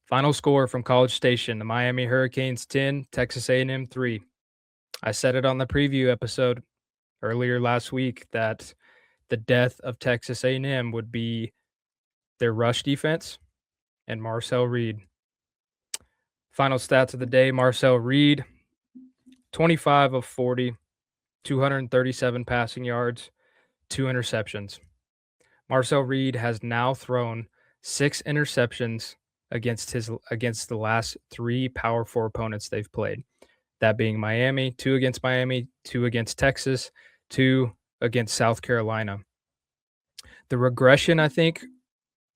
Final score from College Station: the Miami Hurricanes 10, Texas A&M 3. I said it on the preview episode earlier last week that the death of Texas A&M would be their rush defense and Marcel Reed. Final stats of the day: Marcel Reed, 25 of 40, 237 passing yards, 2 interceptions. Marcel Reed has now thrown 6 interceptions against the last 3 Power 4 opponents they've played. That being Miami, 2 against Miami, 2 against Texas, 2 against South Carolina. The regression, I think,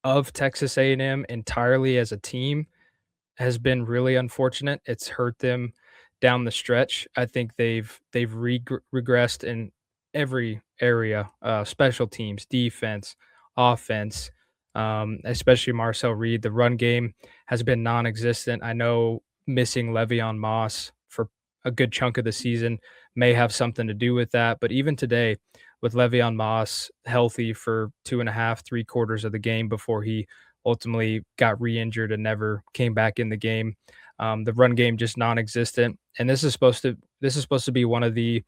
of Texas A&M entirely as a team has been really unfortunate. It's hurt them down the stretch. I think they've regressed in every area, special teams, defense, offense, especially Marcel Reed. The run game has been non-existent. I know missing Le'Veon Moss for a good chunk of the season may have something to do with that, but even today, with Le'Veon Moss healthy for 2.5, 3/4 of the game before he ultimately got re-injured and never came back in the game. The run game just non-existent, and this is supposed to be one of the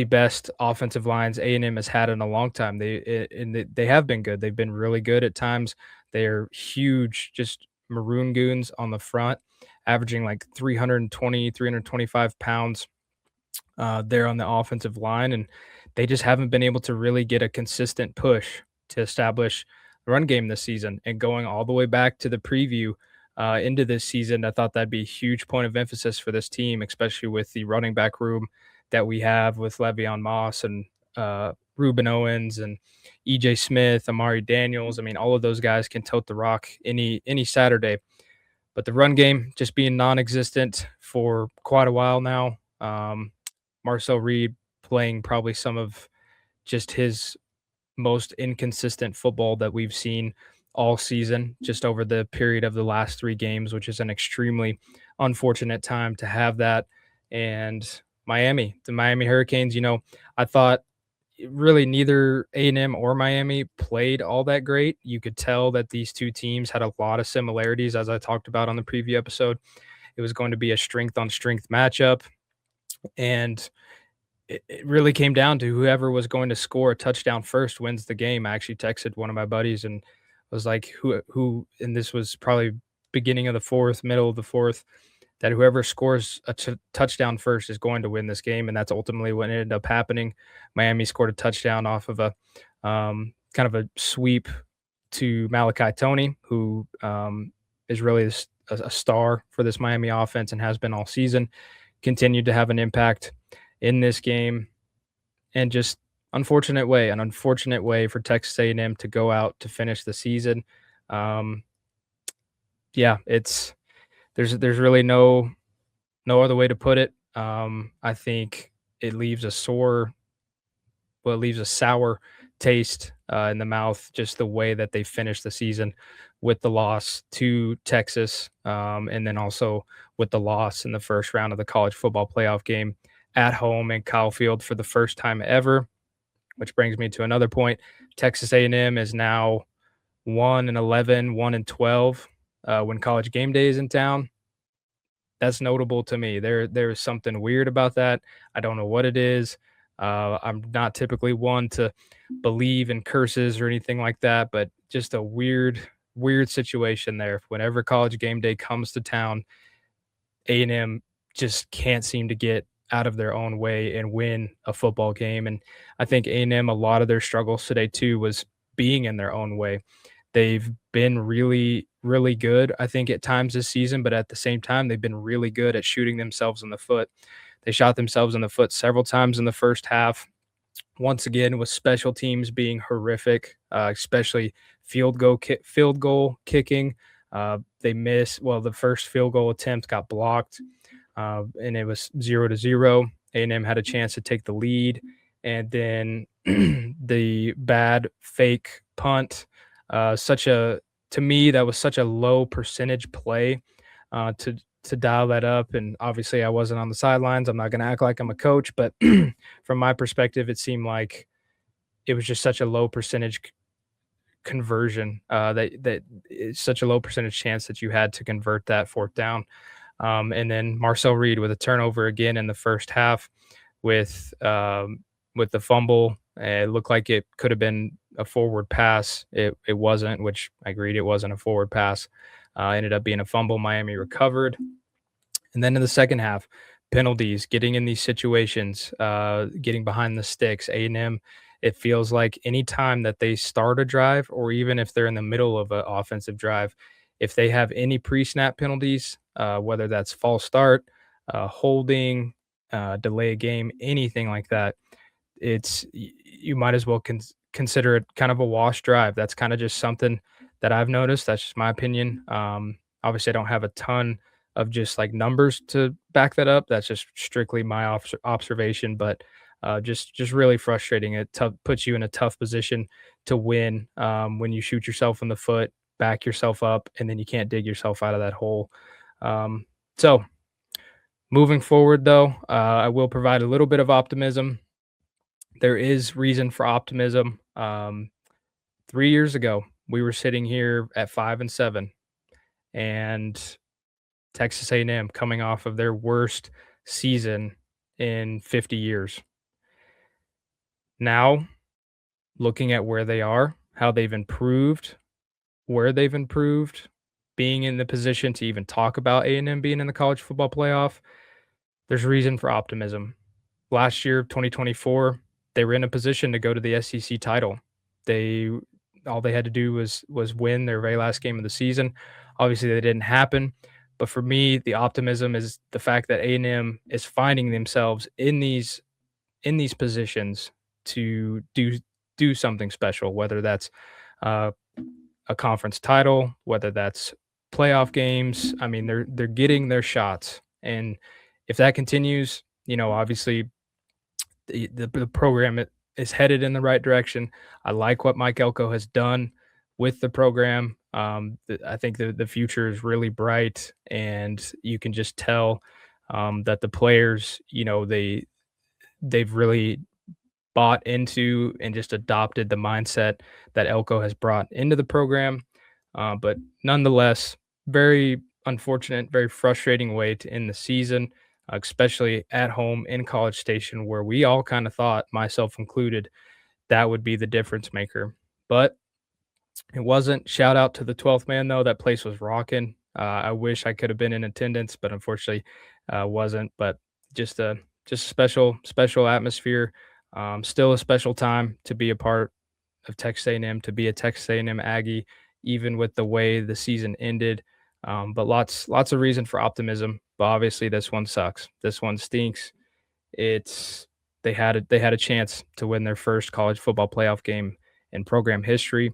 best offensive lines A&M has had in a long time. They have been good. They've been really good at times. They're huge, just maroon goons on the front, averaging like 320, 325 pounds there on the offensive line, and they just haven't been able to really get a consistent push to establish the run game this season. And going all the way back to the preview into this season, I thought that'd be a huge point of emphasis for this team, especially with the running back room that we have with Le'Veon Moss and Ruben Owens and EJ Smith, Amari Daniels. I mean, all of those guys can tote the rock any Saturday. But the run game just being non-existent for quite a while now. Marcel Reed playing probably some of just his most inconsistent football that we've seen all season, just over the period of the last 3 games, which is an extremely unfortunate time to have that. And the Miami Hurricanes, I thought really neither A&M or Miami played all that great. You could tell that these two teams had a lot of similarities, as I talked about on the preview episode. It was going to be a strength on strength matchup. And it really came down to whoever was going to score a touchdown first wins the game. I actually texted one of my buddies and was like, who, and this was probably beginning of the fourth, middle of the fourth, that whoever scores a touchdown first is going to win this game. And that's ultimately what ended up happening. Miami scored a touchdown off of a kind of a sweep to Malachi Toney, who is really a star for this Miami offense and has been all season, continued to have an impact in this game. And just an unfortunate way for Texas A&M to go out to finish the season. There's really no other way to put it. I think it leaves a sour taste in the mouth, just the way that they finished the season with the loss to Texas, and then also with the loss in the first round of the college football playoff game at home in Kyle Field for the first time ever, which brings me to another point. Texas A&M is now 1-11, 1-12 when College Game Day is in town. That's notable to me. There is something weird about that. I don't know what it is. I'm not typically one to believe in curses or anything like that, but just a weird situation there. Whenever College Game Day comes to town, A&M just can't seem to get out of their own way and win a football game. And I think A&M, a lot of their struggles today too was being in their own way. They've been really, really good, I think, at times this season, but at the same time, they've been really good at shooting themselves in the foot. They shot themselves in the foot several times in the first half. Once again, with special teams being horrific, especially field goal kicking. They missed. Well, the first field goal attempt got blocked, and it was 0-0. A&M had a chance to take the lead, and then the bad fake punt. To me, that was such a low percentage play to dial that up. And obviously I wasn't on the sidelines. I'm not going to act like I'm a coach, but from my perspective, it seemed like it was just such a low percentage conversion, that is such a low percentage chance that you had to convert that fourth down. And then Marcel Reed with a turnover again in the first half with with the fumble. It looked like it could have been a forward pass. It wasn't, which I agreed it wasn't a forward pass. Ended up being a fumble. Miami recovered. And then in the second half, penalties, getting in these situations, getting behind the sticks. A&M, it feels like any time that they start a drive, or even if they're in the middle of an offensive drive, if they have any pre-snap penalties, whether that's false start, holding, delay a game, anything like that, you might as well consider it kind of a wash drive. That's kind of just something that I've noticed. That's just my opinion. Obviously, I don't have a ton of just like numbers to back that up. That's just strictly my observation, but just really frustrating. It puts you in a tough position to win when you shoot yourself in the foot, back yourself up, and then you can't dig yourself out of that hole. So moving forward, though, I will provide a little bit of optimism. There is reason for optimism. 3 years ago, we were sitting here at 5-7, and Texas A&M coming off of their worst season in 50 years. Now, looking at where they are, how they've improved, where they've improved, being in the position to even talk about A&M being in the college football playoff, there's reason for optimism. Last year, 2024, they were in a position to go to the SEC title. They all they had to do was win their very last game of the season. Obviously, that didn't happen. But for me, the optimism is the fact that A&M is finding themselves in these positions to do something special, whether that's uh, a conference title, whether that's playoff games. I mean, they're getting their shots, and if that continues, obviously the program is headed in the right direction. I like what Mike Elko has done with the program. I think the future is really bright, and you can just tell that the players, they've really bought into and just adopted the mindset that Elko has brought into the program. But nonetheless, very unfortunate, very frustrating way to end the season, especially at home in College Station, where we all kind of thought, myself included, that would be the difference maker. But it wasn't. Shout out to the 12th man, though. That place was rocking. I wish I could have been in attendance, but unfortunately, wasn't. But just a special atmosphere. Still a special time to be a part of Texas A&M, to be a Texas A&M Aggie, even with the way the season ended. But lots of reason for optimism. But obviously, this one sucks. This one stinks. It's they had a chance to win their first college football playoff game in program history,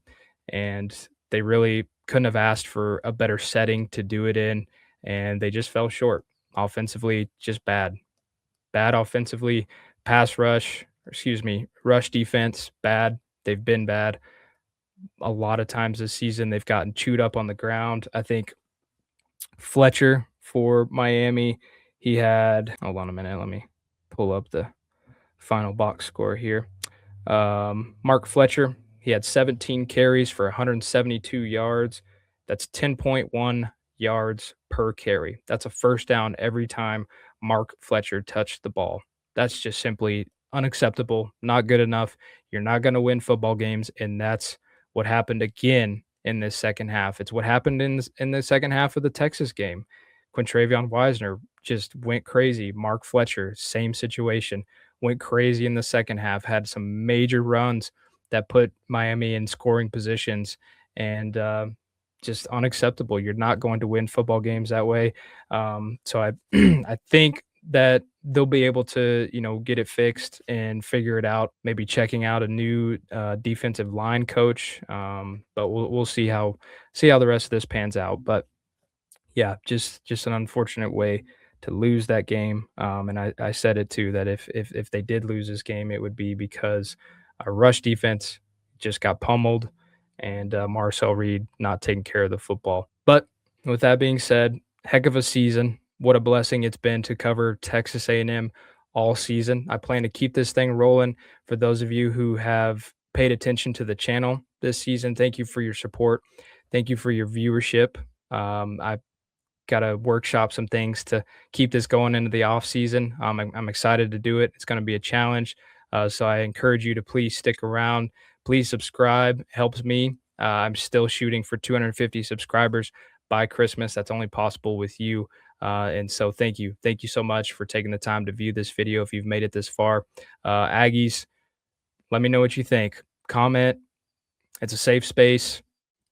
and they really couldn't have asked for a better setting to do it in, and they just fell short. Offensively, just bad offensively. Pass rush, excuse me, rush defense, bad. They've been bad a lot of times this season. They've gotten chewed up on the ground. I think Fletcher for Miami, he had, hold on a minute, let me pull up the final box score here. Mark Fletcher, he had 17 carries for 172 yards. That's 10.1 yards per carry. That's a first down every time Mark Fletcher touched the ball. That's just simply unacceptable, not good enough. You're not going to win football games, and that's what happened again in this second half. It's what happened in the second half of the Texas game. Quintravion Wisner just went crazy. Mark Fletcher, same situation, went crazy in the second half, had some major runs that put Miami in scoring positions, and just unacceptable. You're not going to win football games that way. So I I think that they'll be able to, get it fixed and figure it out. Maybe checking out a new defensive line coach. But we'll see how the rest of this pans out. But yeah, just an unfortunate way to lose that game. And I said it too, that if they did lose this game, it would be because our rush defense just got pummeled, and Marcel Reed not taking care of the football. But with that being said, heck of a season. What a blessing it's been to cover Texas A&M all season. I plan to keep this thing rolling. For those of you who have paid attention to the channel this season. Thank you for your support. Thank you for your viewership. I got to workshop some things to keep this going into the off season. I'm excited to do it. It's going to be a challenge. So I encourage you to please stick around. Please subscribe. Helps me. I'm still shooting for 250 subscribers by Christmas. That's only possible with you. And so thank you. Thank you so much for taking the time to view this video. If you've made it this far, Aggies, let me know what you think. Comment. It's a safe space.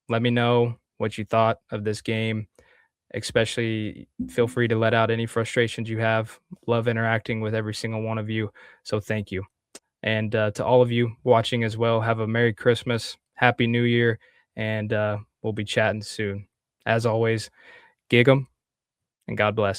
Let me know what you thought of this game. Especially feel free to let out any frustrations you have. Love interacting with every single one of you. So thank you. And to all of you watching as well, have a Merry Christmas, Happy New Year, and we'll be chatting soon. As always, gig 'em and God bless.